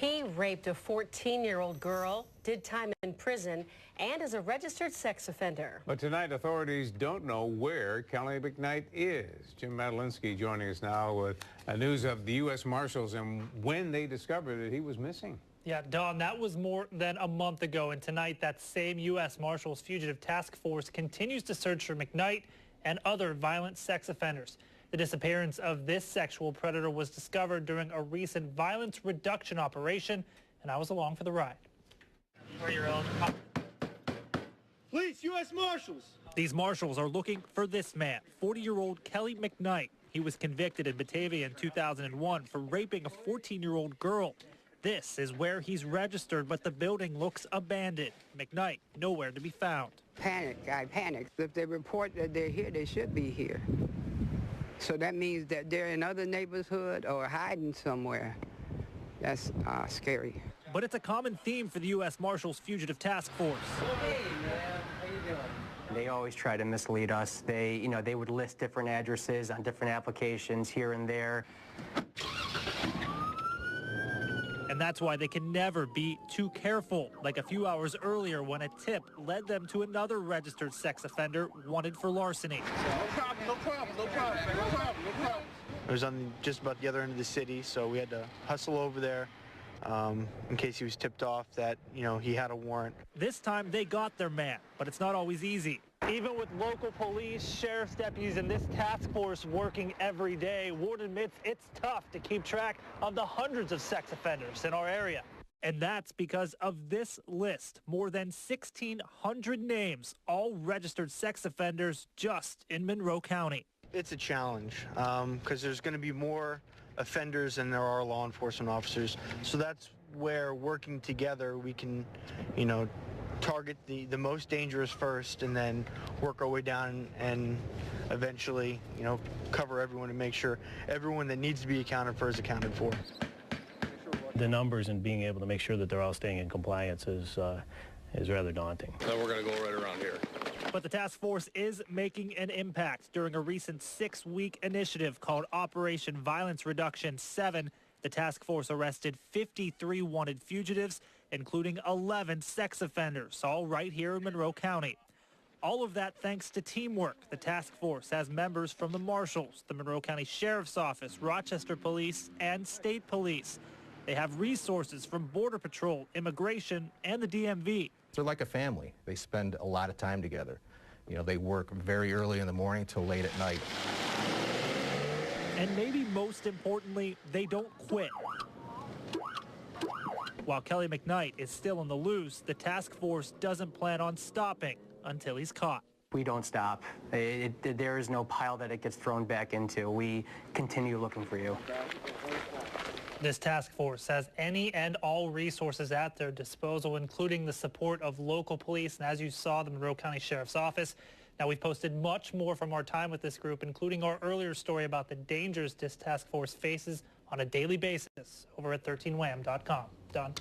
He raped a 14-year-old girl, did time in prison, and is a registered sex offender. But tonight, authorities don't know where Kelly McKnight is. Jim Madelinsky joining us now with news of the U.S. Marshals and when they discovered that he was missing. Yeah, Don, that was more than a month ago, and tonight that same U.S. Marshals Fugitive Task Force continues to search for McKnight and other violent sex offenders. The disappearance of this sexual predator was discovered during a recent violence reduction operation, and I was along for the ride. Police, U.S. Marshals! These marshals are looking for this man, 40-year-old Kelly McKnight. He was convicted in Batavia in 2001 for raping a 14-year-old girl. This is where he's registered, but the building looks abandoned. McKnight nowhere to be found. I panicked. If they report that they're here, they should be here. So that means that they're in other neighborhood or hiding somewhere. That's scary. But it's a common theme for the U.S. Marshals Fugitive Task Force. Hey, man. How you doing? They always try to mislead us. They would list different addresses on different applications here and there. And that's why they can never be too careful, like a few hours earlier when a tip led them to another registered sex offender wanted for larceny. No problem. It was on just about the other end of the city, so we had to hustle over there in case he was tipped off that, he had a warrant. This time they got their man, but it's not always easy. Even with local police, sheriff's deputies, and this task force working every day, Ward admits it's tough to keep track of the hundreds of sex offenders in our area. And that's because of this list. More than 1,600 names, all registered sex offenders just in Monroe County. It's a challenge because there's going to be more offenders than there are law enforcement officers. So that's where working together we can, target the most dangerous first and then work our way down and eventually, cover everyone and make sure everyone that needs to be accounted for is accounted for. The numbers and being able to make sure that they're all staying in compliance is rather daunting. So we're going to go right around here. But the task force is making an impact. During a recent 6-week initiative called Operation Violence Reduction 7, the task force arrested 53 wanted fugitives, including 11 sex offenders, all right here in Monroe County. All of that thanks to teamwork. The task force has members from the Marshals, the Monroe County Sheriff's Office, Rochester Police, and State Police. They have resources from Border Patrol, Immigration, and the DMV. They're like a family. They spend a lot of time together. They work very early in the morning till late at night. And maybe most importantly, they don't quit. While Kelly McKnight is still on the loose, the task force doesn't plan on stopping until he's caught. We don't stop. There is no pile that it gets thrown back into. We continue looking for you. This task force has any and all resources at their disposal, including the support of local police and, as you saw, the Monroe County Sheriff's Office. Now, we've posted much more from our time with this group, including our earlier story about the dangers this task force faces on a daily basis over at 13wham.com. Don?